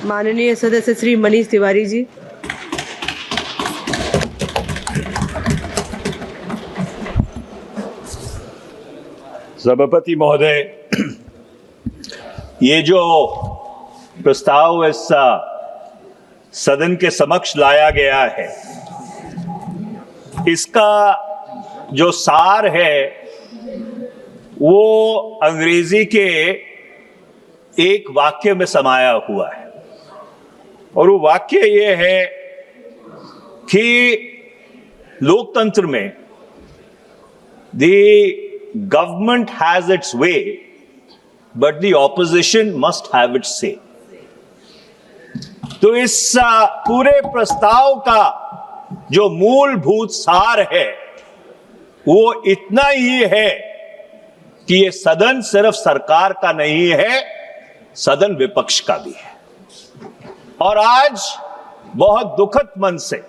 माननीय सदस्य श्री मनीष तिवारी जी। सभापति महोदय, ये जो प्रस्ताव इस सदन के समक्ष लाया गया है, इसका जो सार है वो अंग्रेजी के एक वाक्य में समाया हुआ है, और वो वाक्य ये है कि लोकतंत्र में the government has its way but the opposition must have it's से। तो इस पूरे प्रस्ताव का जो मूलभूत सार है वो इतना ही है कि ये सदन सिर्फ सरकार का नहीं है, सदन विपक्ष का भी है। और आज बहुत दुखद मन से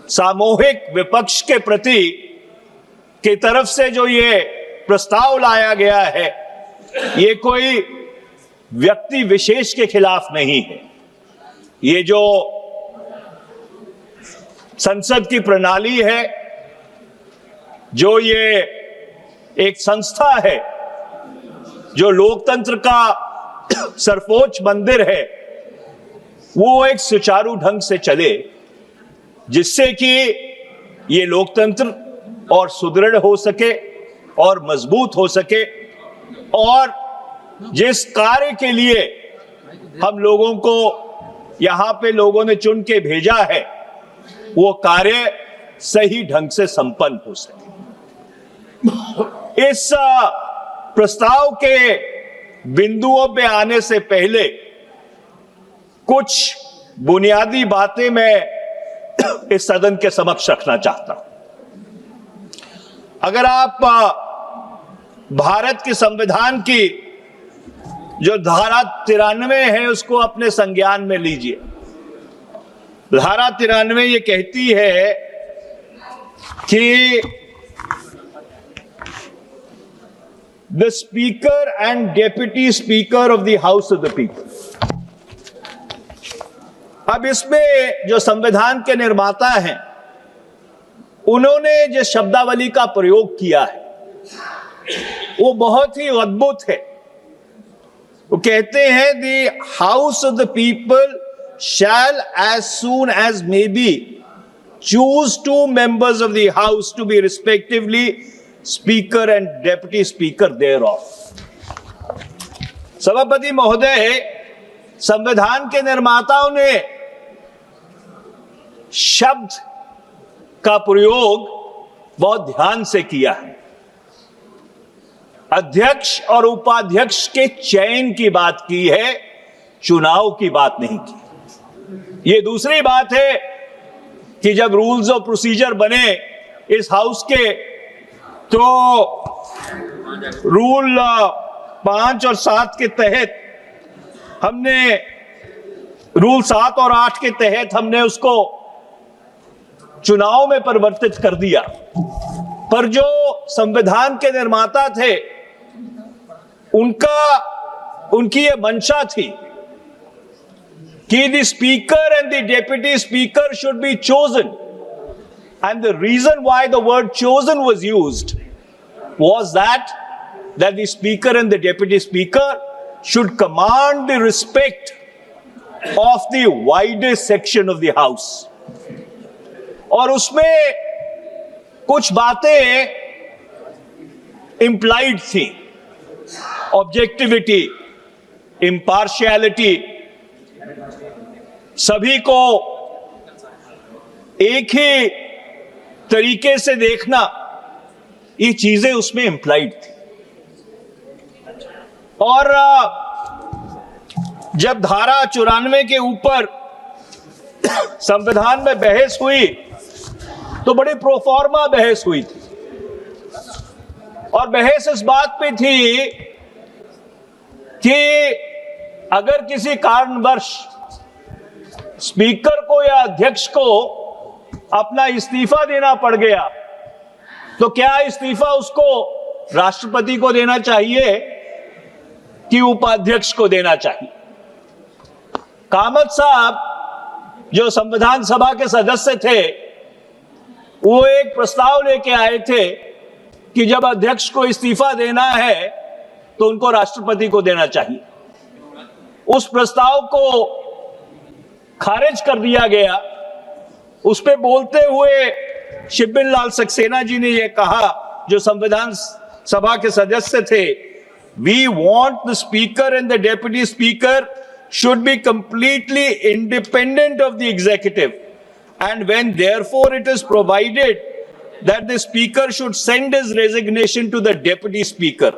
सामूहिक विपक्ष के प्रति की तरफ से जो ये प्रस्ताव लाया गया है, ये कोई व्यक्ति विशेष के खिलाफ नहीं है। ये जो संसद की प्रणाली है, जो ये एक संस्था है, जो लोकतंत्र का सर्वोच्च मंदिर है, वो एक सुचारू ढंग से चले, जिससे कि ये लोकतंत्र और सुदृढ़ हो सके और मजबूत हो सके, और जिस कार्य के लिए हम लोगों को यहां पे लोगों ने चुन के भेजा है, वो कार्य सही ढंग से संपन्न हो सके। इस प्रस्ताव के बिंदुओं पे आने से पहले कुछ बुनियादी बातें मैं इस सदन के समक्ष रखना चाहता हूं। अगर आप भारत के संविधान की जो धारा 93 है उसको अपने संज्ञान में लीजिए। धारा 93 ये कहती है कि the speaker and deputy speaker of the house of the people. अब इसमें जो संविधान के निर्माता हैं, उन्होंने जिस शब्दावली का प्रयोग किया है वो बहुत ही अद्भुत है। वो कहते हैं the house of the people shall as soon as may be choose 2 members of the house to be respectively speaker and deputy speaker thereof. सभापति महोदय, संविधान के निर्माताओं ने शब्द का प्रयोग बहुत ध्यान से किया है। अध्यक्ष और उपाध्यक्ष के चयन की बात की है, चुनाव की बात नहीं की। ये दूसरी बात है कि जब रूल्स ऑफ प्रोसीजर बने इस हाउस के, तो रूल 5 और 7 के तहत हमने, रूल 7 और 8 के तहत हमने उसको चुनाव में परिवर्तित कर दिया। पर जो संविधान के निर्माता थे, उनकी ये मंशा थी कि the speaker and the deputy speaker should be chosen, and the reason why the word chosen was used was that the speaker and the deputy speaker should command the respect of the widest section of the house। और उसमें कुछ बातें implied थी, objectivity, impartiality, सभी को एक ही तरीके से देखना, ये चीजें उसमें इंप्लाइड थी। और जब धारा 94 के ऊपर संविधान में बहस हुई तो बड़ी प्रोफॉर्मा बहस हुई थी, और बहस इस बात पे थी कि अगर किसी कारणवश स्पीकर को या अध्यक्ष को अपना इस्तीफा देना पड़ गया तो क्या इस्तीफा उसको राष्ट्रपति को देना चाहिए कि उपाध्यक्ष को देना चाहिए। कामत साहब जो संविधान सभा के सदस्य थे, वो एक प्रस्ताव लेके आए थे कि जब अध्यक्ष को इस्तीफा देना है तो उनको राष्ट्रपति को देना चाहिए। उस प्रस्ताव को खारिज कर दिया गया। उस पे बोलते हुए शिब्बिन लाल सक्सेना जी ने यह कहा, जो संविधान सभा के सदस्य थे, we want the speaker and the deputy speaker should be completely independent of the executive, and when therefore it is provided that the speaker should send his resignation to the deputy speaker,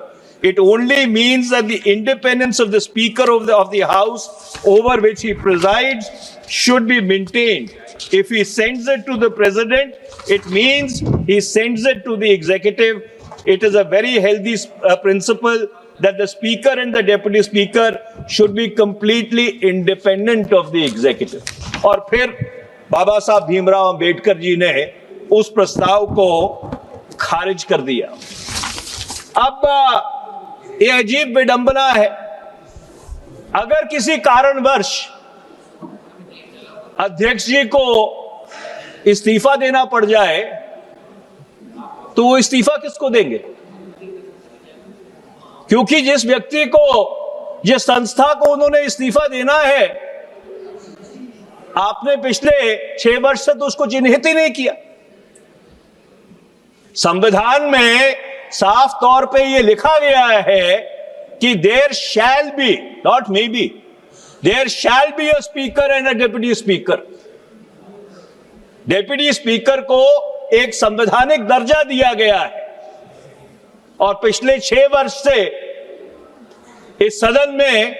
it only means that the independence of the speaker of the house over which he presides should be maintained. If he sends it to the president, it means he sends it to the executive. It is a very healthy principle that the speaker and the deputy speaker should be completely independent of the executive. और फिर बाबा साहब भीमराव अंबेडकर जी ने उस प्रस्ताव को खारिज कर दिया। अब ये अजीब विडंबना है, अगर किसी कारणवश अध्यक्ष जी को इस्तीफा देना पड़ जाए तो वो इस्तीफा किसको देंगे? क्योंकि जिस व्यक्ति को, जिस संस्था को उन्होंने इस्तीफा देना है, आपने पिछले 6 वर्ष से तो उसको चिन्हित ही नहीं किया। संविधान में साफ तौर पे यह लिखा गया है कि there shall be, not may be, there shall be a speaker and a deputy speaker. Deputy speaker को एक संवैधानिक दर्जा दिया गया है और पिछले 6 वर्ष से इस सदन में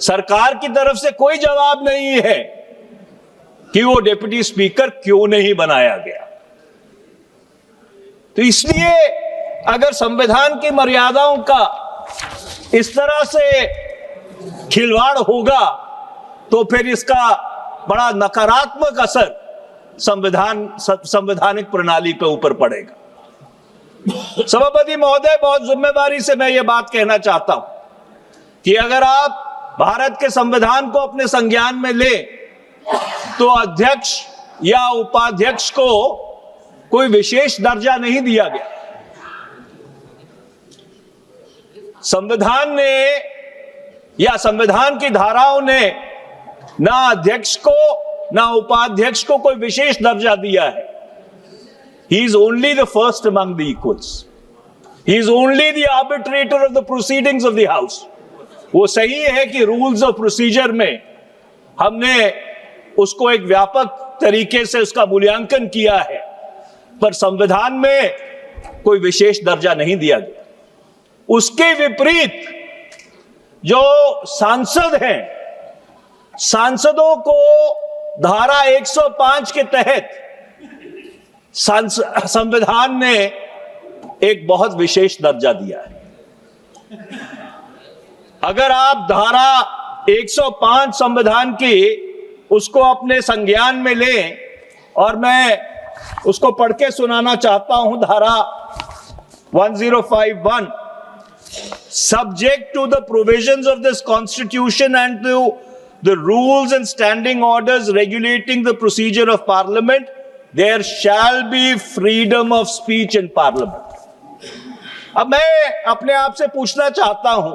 सरकार की तरफ से कोई जवाब नहीं है कि वो डेप्यूटी स्पीकर क्यों नहीं बनाया गया। तो इसलिए अगर संविधान की मर्यादाओं का इस तरह से खिलवाड़ होगा तो फिर इसका बड़ा नकारात्मक असर संवैधानिक प्रणाली पे ऊपर पड़ेगा। सभापति महोदय, बहुत जिम्मेदारी से मैं ये बात कहना चाहता हूं कि अगर आप भारत के संविधान को अपने संज्ञान में ले तो अध्यक्ष या उपाध्यक्ष को कोई विशेष दर्जा नहीं दिया गया। संविधान ने या संविधान की धाराओं ने ना अध्यक्ष को ना उपाध्यक्ष को कोई विशेष दर्जा दिया है। He is only the first among the equals. He is only the arbitrator of the proceedings of the house. वो सही है कि रूल्स ऑफ प्रोसीजर में हमने उसको एक व्यापक तरीके से उसका मूल्यांकन किया है, पर संविधान में कोई विशेष दर्जा नहीं दिया गया। उसके विपरीत जो सांसद हैं, सांसदों को धारा 105 के तहत संविधान ने एक बहुत विशेष दर्जा दिया है। अगर आप धारा 105 संविधान की उसको अपने संज्ञान में लें, और मैं उसको पढ़ के सुनाना चाहता हूं, धारा 1051, subject to the provisions of this constitution and to the rules and standing orders regulating the procedure of parliament, there shall be freedom of speech in parliament. अब मैं अपने आप से पूछना चाहता हूं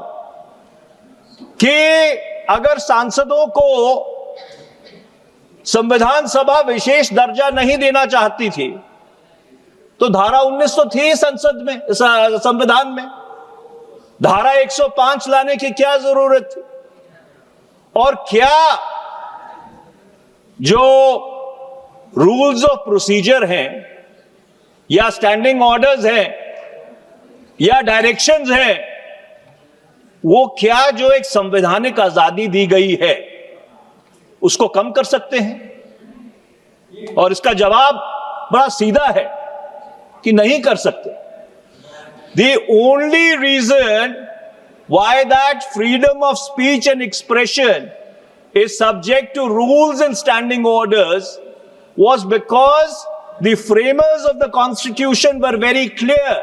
कि अगर सांसदों को संविधान सभा विशेष दर्जा नहीं देना चाहती थी तो धारा 19 तो थी संसद में, संविधान में, धारा 105 लाने की क्या जरूरत थी? और क्या जो रूल्स ऑफ प्रोसीजर हैं या स्टैंडिंग ऑर्डर्स हैं या डायरेक्शंस हैं, वो क्या जो एक संवैधानिक आजादी दी गई है उसको कम कर सकते हैं? और इसका जवाब बड़ा सीधा है कि नहीं कर सकते। The only reason why that freedom of speech and expression is subject to rules and standing orders was because the framers of the Constitution were very clear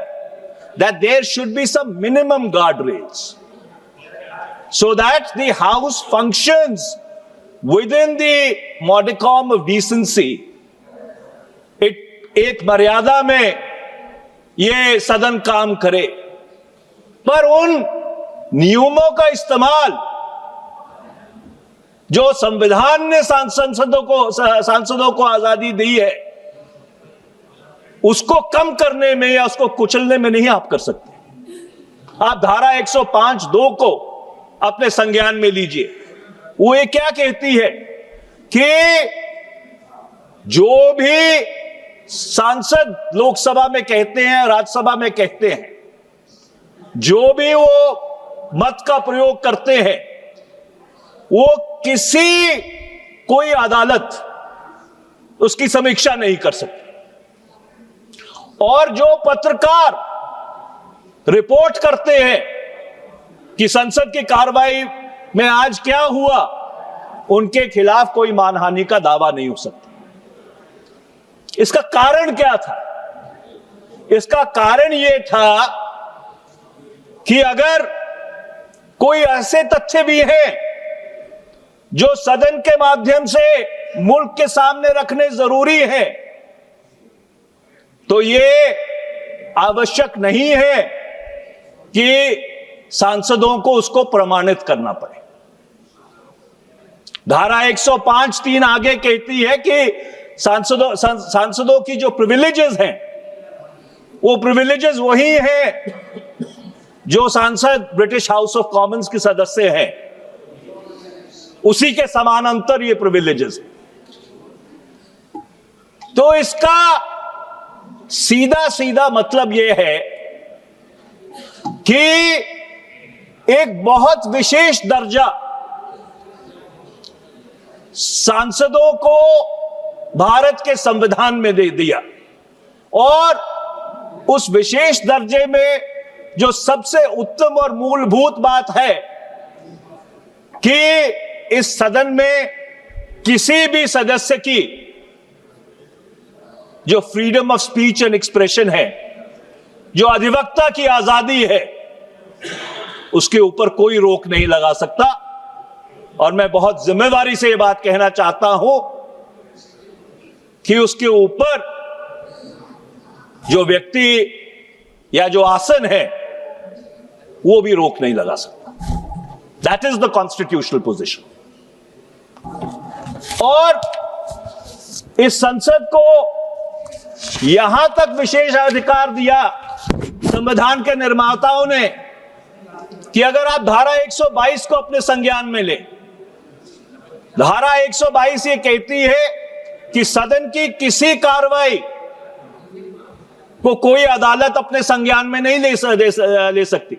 that there should be some minimum guardrails. so that the house functions within the modicum of decency. एक मर्यादा में यह सदन काम करे, पर उन नियमों का इस्तेमाल जो संविधान ने सांसदों को आजादी दी है, उसको कम करने में या उसको कुचलने में नहीं आप कर सकते। आप धारा 105(2) को अपने संज्ञान में लीजिए। वो ये क्या कहती है कि जो भी सांसद लोकसभा में कहते हैं, राज्यसभा में कहते हैं, जो भी वो मत का प्रयोग करते हैं, वो कोई अदालत उसकी समीक्षा नहीं कर सकती। और जो पत्रकार रिपोर्ट करते हैं कि संसद की कार्रवाई में आज क्या हुआ, उनके खिलाफ कोई मानहानि का दावा नहीं हो सकता। इसका कारण क्या था? इसका कारण यह था कि अगर कोई ऐसे तथ्य भी हैं जो सदन के माध्यम से मुल्क के सामने रखने जरूरी है, तो यह आवश्यक नहीं है कि सांसदों को उसको प्रमाणित करना पड़े। धारा 105(3) आगे कहती है कि सांसदों की जो प्रिविलेजेस हैं, वो प्रिविलेजेस वही हैं जो सांसद ब्रिटिश हाउस ऑफ कॉमन्स के सदस्य हैं, उसी के समानांतर ये प्रिविलेजेस। तो इसका सीधा सीधा मतलब यह है कि एक बहुत विशेष दर्जा सांसदों को भारत के संविधान में दे दिया, और उस विशेष दर्जे में जो सबसे उत्तम और मूलभूत बात है कि इस सदन में किसी भी सदस्य की जो freedom of speech and expression है, जो अधिवक्ता की आजादी है, उसके ऊपर कोई रोक नहीं लगा सकता। और मैं बहुत जिम्मेदारी से यह बात कहना चाहता हूं कि उसके ऊपर जो व्यक्ति या जो आसन है, वो भी रोक नहीं लगा सकता। That is the constitutional position. और इस संसद को यहां तक विशेष अधिकार दिया संविधान के निर्माताओं ने कि अगर आप धारा 122 को अपने संज्ञान में ले, धारा 122 ये कहती है कि सदन की किसी कार्रवाई को कोई अदालत अपने संज्ञान में नहीं ले सकती।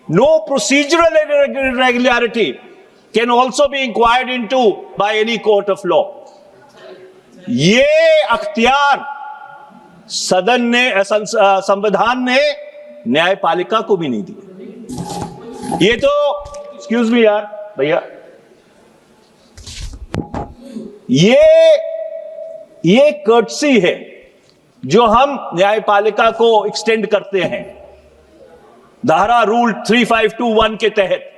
No procedural irregularity can also be inquired into by any court of law. ये अख्तियार सदन ने, संविधान ने न्यायपालिका को भी नहीं दिया। ये तो एक्सक्यूज मी यार भैया, ये कर्टसी है जो हम न्यायपालिका को एक्सटेंड करते हैं धारा रूल 3521 के तहत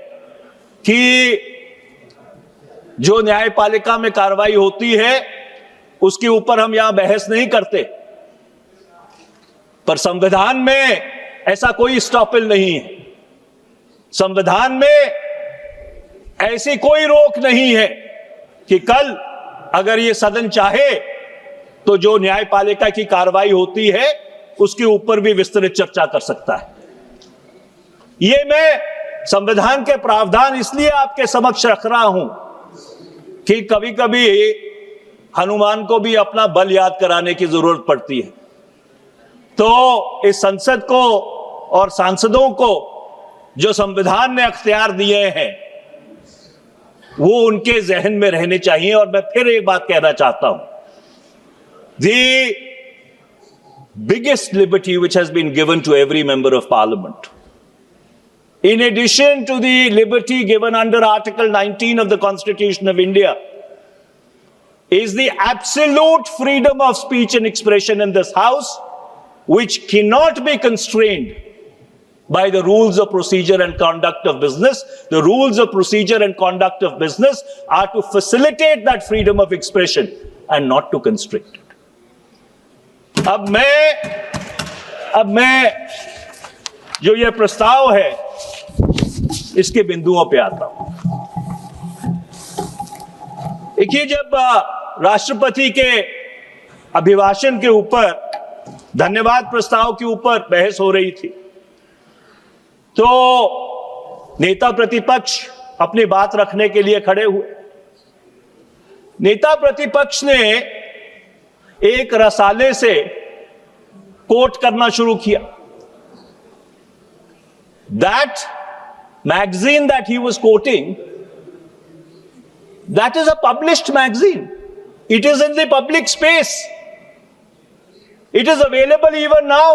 कि जो न्यायपालिका में कार्रवाई होती है उसके ऊपर हम यहां बहस नहीं करते। पर संविधान में ऐसा कोई स्टॉपेज नहीं है। संविधान में ऐसी कोई रोक नहीं है कि कल अगर ये सदन चाहे तो जो न्यायपालिका की कार्रवाई होती है उसके ऊपर भी विस्तृत चर्चा कर सकता है। ये मैं संविधान के प्रावधान इसलिए आपके समक्ष रख रहा हूं कि कभी कभी हनुमान को भी अपना बल याद कराने की जरूरत पड़ती है। तो इस संसद को और सांसदों को जो संविधान ने अख्तियार दिए हैं वो उनके जहन में रहने चाहिए। और मैं फिर एक बात कहना चाहता हूं, the biggest liberty which has been given to every member of parliament, in addition to the liberty given under Article 19 of the Constitution of India, is the absolute freedom of speech and expression in this house, which cannot be constrained by the rules of procedure and conduct of business. The rules of procedure and conduct of business are to facilitate that freedom of expression and not to constrict it. अब मैं जो ये प्रस्ताव है इसके बिंदुओं पे आता हूं। देखिए, जब राष्ट्रपति के अभिभाषण के ऊपर, धन्यवाद प्रस्ताव के ऊपर बहस हो रही थी, तो नेता प्रतिपक्ष अपनी बात रखने के लिए खड़े हुए। नेता प्रतिपक्ष ने एक रसाले से कोट करना शुरू किया। That magazine that he was quoting, that is a published magazine. It is in the public space. It is available even now.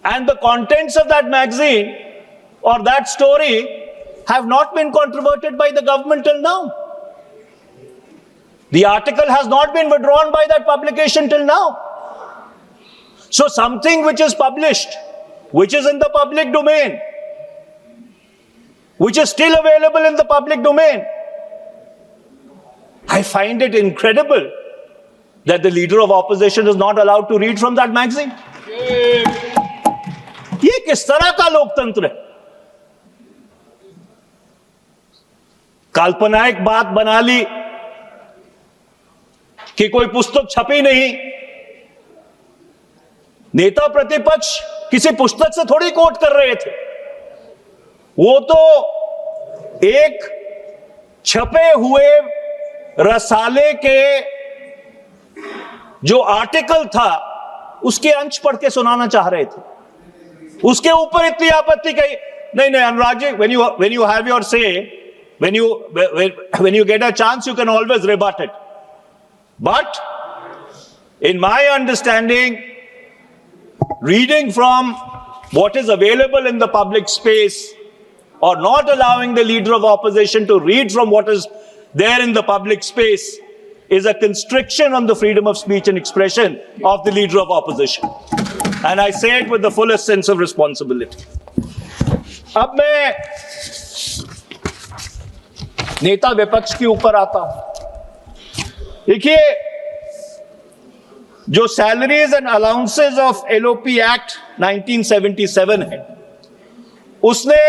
And the contents of that magazine or that story have not been controverted by the government till now. The article has not been withdrawn by that publication till now. So something which is published, which is in the public domain, which is still available in the public domain, I find it incredible that the leader of opposition is not allowed to read from that magazine. ये किस तरह का लोकतंत्र है? काल्पनिक बात बना ली कि कोई पुस्तक छपी नहीं। नेता प्रतिपक्ष किसी पुस्तक से थोड़ी कोट कर रहे थे, वो तो एक छपे हुए रसाले के जो आर्टिकल था उसके अंश पढ़ के सुनाना चाह रहे थे। उसके ऊपर इतनी आपत्ति कही नहीं Anurag ji, when you have your say, when you get a chance, you can always rebut it. But in my understanding, reading from what is available in the public space or not allowing the leader of opposition to read from what is there in the public space is a constriction on the freedom of speech and expression of the leader of opposition. And I say it with the fullest sense of responsibility. अब मैं नेता विपक्ष के ऊपर आता हूं। देखिए, जो salaries and allowances of LOP act 1977 है, उसने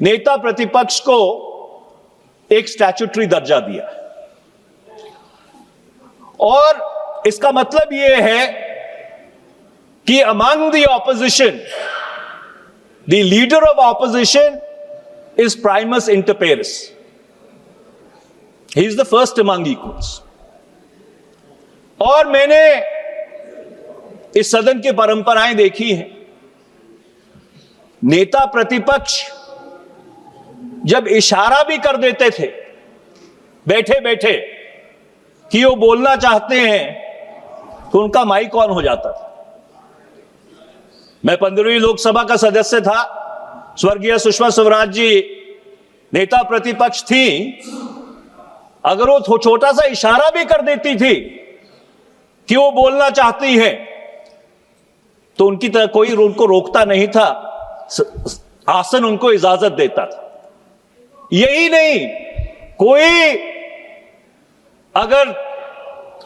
नेता प्रतिपक्ष को एक स्टैट्यूटरी दर्जा दिया और इसका मतलब यह है कि among the opposition the leader of opposition is Primus inter Paris. He is the first among equals. और मैंने इस सदन की परंपराएं देखी हैं। नेता प्रतिपक्ष जब इशारा भी कर देते थे बैठे बैठे कि वो बोलना चाहते हैं, तो उनका माइक ऑन हो जाता था। मैं 15वीं लोकसभा का सदस्य था, स्वर्गीय सुषमा स्वराज जी नेता प्रतिपक्ष थी। अगर वो छोटा सा इशारा भी कर देती थी कि वो बोलना चाहती है, तो उनकी तरह कोई उनको रोकता नहीं था, आसन उनको इजाजत देता था। यही नहीं, कोई अगर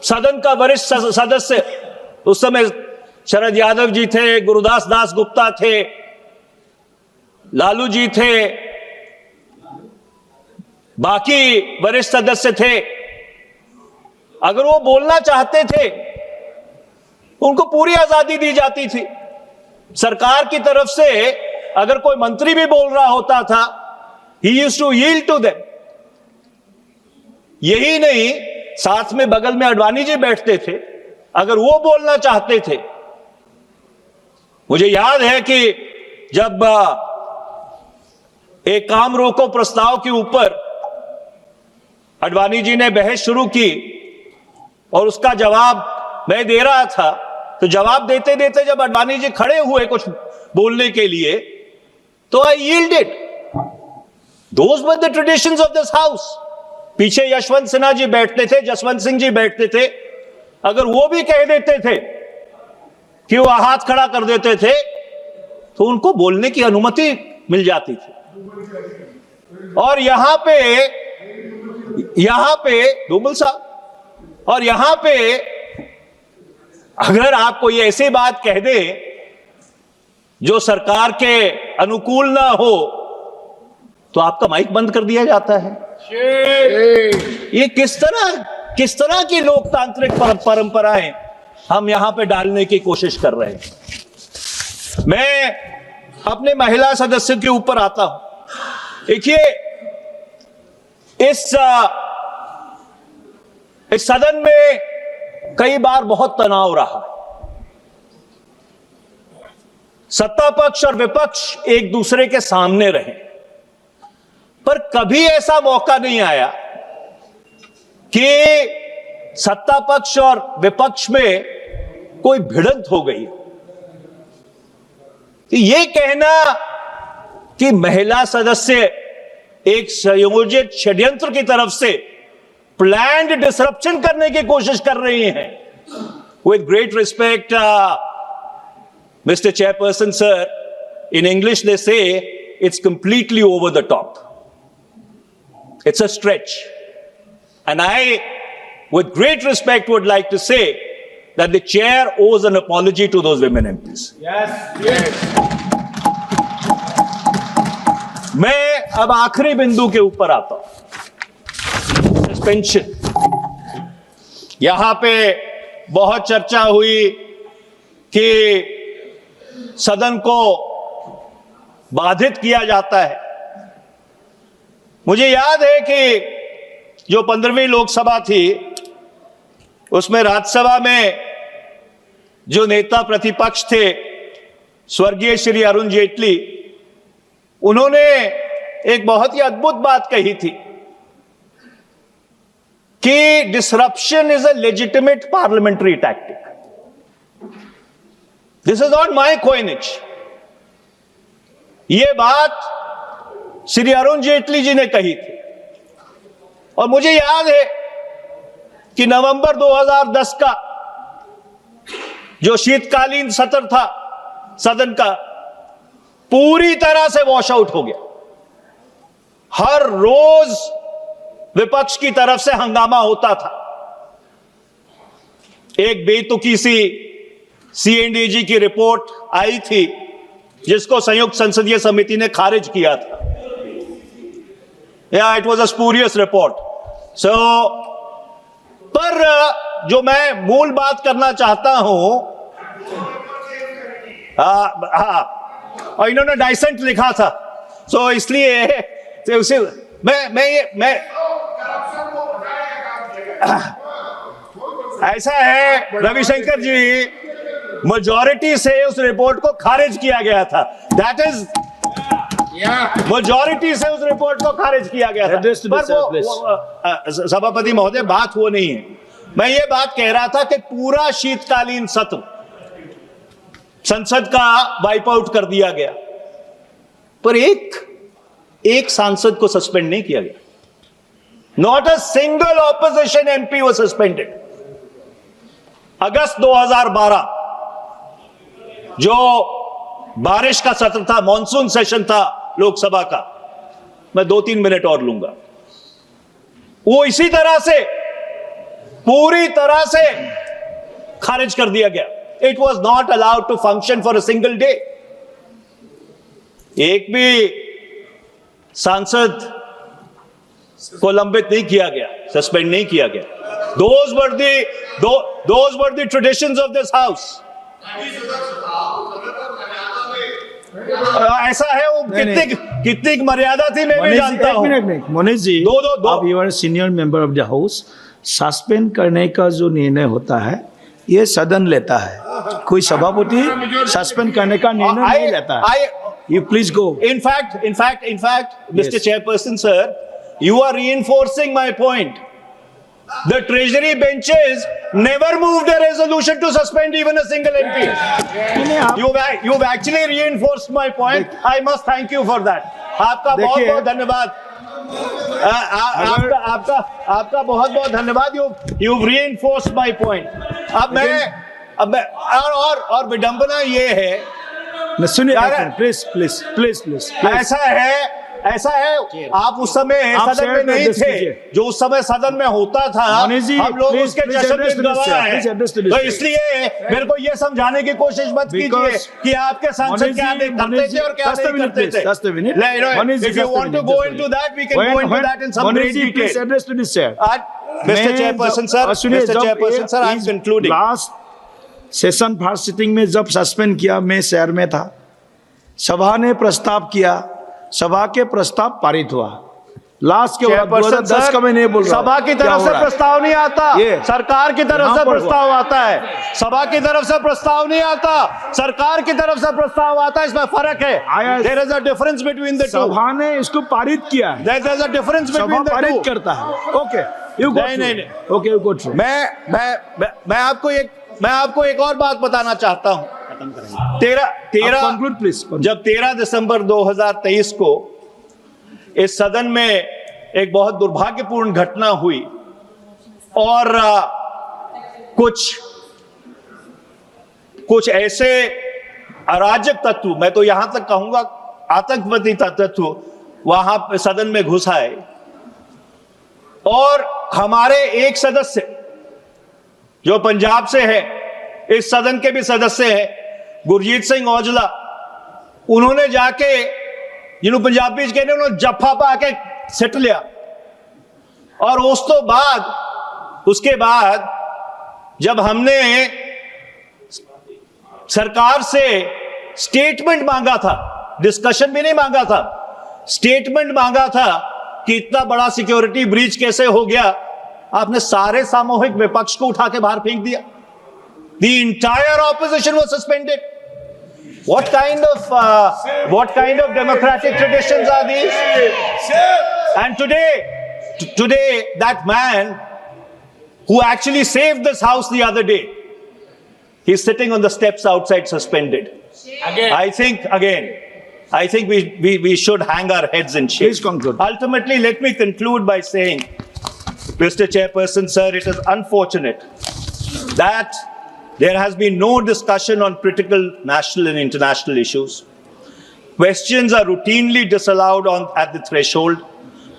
सदन का वरिष्ठ सदस्य, उस समय शरद यादव जी थे, गुरुदास दास गुप्ता थे, लालू जी थे, बाकी वरिष्ठ सदस्य थे, अगर वो बोलना चाहते थे उनको पूरी आजादी दी जाती थी। सरकार की तरफ से अगर कोई मंत्री भी बोल रहा होता था, he used to yield to them। यही नहीं, साथ में बगल में अडवाणी जी बैठते थे, अगर वो बोलना चाहते थे। मुझे याद है कि जब एक काम रोको प्रस्ताव के ऊपर अडवाणी जी ने बहस शुरू की और उसका जवाब मैं दे रहा था, तो जवाब देते देते जब अडवाणी जी खड़े हुए कुछ बोलने के लिए, तो आई yielded। Those were the traditions of this house। पीछे यशवंत सिन्हा जी बैठते थे, जसवंत सिंह जी बैठते थे, अगर वो भी कह देते थे कि वो हाथ खड़ा कर देते थे तो उनको बोलने की अनुमति मिल जाती थी। और यहां पे डोमल साहब, और यहां पे अगर आप कोई ऐसी बात कह दे जो सरकार के अनुकूल ना हो तो आपका माइक बंद कर दिया जाता है। ये किस तरह की लोकतांत्रिक परंपराएं हम यहां पे डालने की कोशिश कर रहे हैं। मैं अपने महिला सदस्यों के ऊपर आता हूं। देखिए, इस सदन में कई बार बहुत तनाव रहा। सत्ता पक्ष और विपक्ष एक दूसरे के सामने रहे, पर कभी ऐसा मौका नहीं आया कि सत्ता पक्ष और विपक्ष में कोई भिड़ंत हो गई। ये कहना कि महिला सदस्य एक संयोजित षड्यंत्र की तरफ से प्लान्ड डिसरप्शन करने की कोशिश कर रही हैं, with great respect mister chairperson sir, in English they say it's completely over the top. It's a stretch. And I, with great respect, would like to say that the chair owes an apology to those women MPs. Yes. मैं अब आखिरी बिंदु के ऊपर आता हूं, suspension. यहां पे बहुत चर्चा हुई कि सदन को बाधित किया जाता है। मुझे याद है कि जो 15वीं लोकसभा थी, उसमें राज्यसभा में जो नेता प्रतिपक्ष थे, स्वर्गीय श्री अरुण जेटली, उन्होंने एक बहुत ही अद्भुत बात कही थी कि disruption is a legitimate parliamentary tactic. This is not my coinage. यह बात श्री अरुण जेटली जी ने कही थी। और मुझे याद है कि नवंबर 2010 का जो शीतकालीन सत्र था सदन का, पूरी तरह से वॉश आउट हो गया। हर रोज विपक्ष की तरफ से हंगामा होता था। एक बेतुकी सी सीएनडीजी की रिपोर्ट आई थी जिसको संयुक्त संसदीय समिति ने खारिज किया था। It was a spurious report. पर जो मैं मूल बात करना चाहता हूं, और इन्होंने डाइसेंट लिखा था, सो इसलिए उसे मैं ऐसा है रविशंकर जी, मेजॉरिटी से उस रिपोर्ट को खारिज किया गया था। दैट इज मेजॉरिटी से उस रिपोर्ट को खारिज किया गया था। पर वो सभापति महोदय, बात वो नहीं है। मैं ये बात कह रहा था कि पूरा शीतकालीन सत्र संसद का वाइप आउट कर दिया गया, पर एक सांसद को सस्पेंड नहीं किया गया। Not a single opposition MP was suspended. अगस्त 2012 जो बारिश का सत्र था, मॉनसून सेशन था लोकसभा का, मैं 2-3 मिनट और लूंगा, वो इसी तरह से पूरी तरह से खारिज कर दिया गया। It was not allowed to function for a single day. एक भी सांसद को लंबित नहीं किया गया, सस्पेंड नहीं किया गया। Those were the traditions of this house. ऐसा है, वो कितनी मर्यादा थी मैं भी जानता हूं। मोनीश जी, आप you are senior member of the house. Suspend करने का जो निर्णय होता है ये सदन लेता है, कोई सभापति सस्पेंड करने का निर्णय नहीं लेता है। You please go. In fact, Mr. Chairperson, sir, you are reinforcing my point. The Treasury benches never moved a resolution to suspend even a single MP. You've actually reinforced my point. I must thank you for that. आपका बहुत बहुत धन्यवाद। आपका बहुत बहुत धन्यवाद। You've reinforced my point. अब मैं और विडंबना ये है सुनिए, प्लीज प्लीज प्लीज प्लीज। ऐसा है आप उस समय सदन में नहीं थे, जो उस समय सदन में होता था हम लोग उसके जश्न में गवाह हैं। तो इसलिए मेरे को ये समझाने की कोशिश मत कीजिए कि आपके सांसद क्या करते थे और क्या नहीं करते थे। If you want to go into that, we can go into that in some great detail. Mr. Chairperson sir, I am concluding. Last session first sitting में जब सस्पेंड किया, मैं शहर में था, सभा ने प्रस्ताव किया, सभा के प्रस्ताव पारित हुआ। लास्ट के 2010 का मैं नहीं बोल रहा, सभा की तरफ से प्रस्ताव नहीं आता, सरकार की तरफ से प्रस्ताव आता है। सभा की तरफ से प्रस्ताव नहीं आता, सरकार की तरफ से प्रस्ताव आता है, इसमें फर्क है। There is a difference between the two. सभा ने इसको पारित किया है। There is a difference between the two. पारित करता है। ओके, यू गो नहीं। Okay, you go through. मैं आपको एक और बात बताना चाहता हूं। 13 दिसंबर 2023 को इस सदन में एक बहुत दुर्भाग्यपूर्ण घटना हुई और कुछ ऐसे अराजक तत्व, मैं तो यहां तक कहूंगा आतंकवादी तत्व वहां सदन में घुस आए और हमारे एक सदस्य जो पंजाब से है, इस सदन के भी सदस्य हैं, गुरजीत सिंह औजला, उन्होंने जाके, जिन्होंने पंजाबी कहते हैं, उन्होंने जफ्फा पा के सिट लिया और उसके बाद जब हमने सरकार से स्टेटमेंट मांगा था, डिस्कशन भी नहीं मांगा था, स्टेटमेंट मांगा था कि इतना बड़ा सिक्योरिटी ब्रीच कैसे हो गया, आपने सारे सामूहिक विपक्ष को उठा के बाहर फेंक दिया। The entire opposition was suspended. What kind of democratic traditions are these? And today that man who actually saved this house the other day, he's sitting on the steps outside suspended. I think we should hang our heads in shame. Please conclude. Ultimately, let me conclude by saying, Mr. Chairperson, sir, it is unfortunate that there has been no discussion on critical national and international issues. Questions are routinely disallowed at the threshold.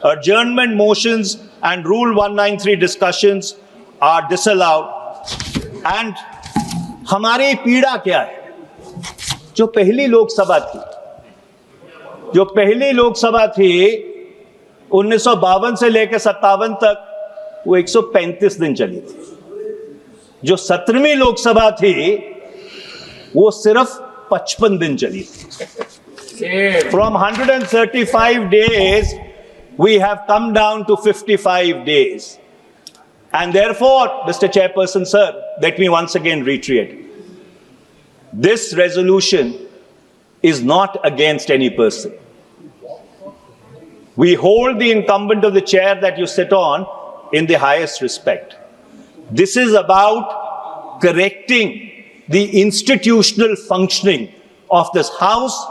Adjournment motions and Rule 193 discussions are disallowed. And हमारी पीड़ा क्या है? जो पहली लोकसभा थी 1952 से लेकर 57 तक, वो 135 दिन चली थी। जो 17वीं लोकसभा थी वो सिर्फ 55 दिन चली थी। From 135 days we have come down to 55 days, and therefore, Mr. Chairperson sir, let me once again reiterate, this resolution is not against any person. We hold the incumbent of the chair that you sit on in the highest respect. This is about correcting the institutional functioning of this house,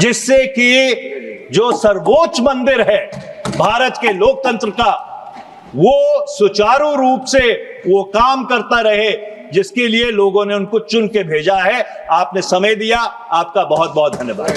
जिससे कि जो सर्वोच्च मंदिर है भारत के लोकतंत्र का, वो सुचारू रूप से वो काम करता रहे, जिसके लिए लोगों ने उनको चुन के भेजा है। आपने समय दिया, आपका बहुत बहुत धन्यवाद।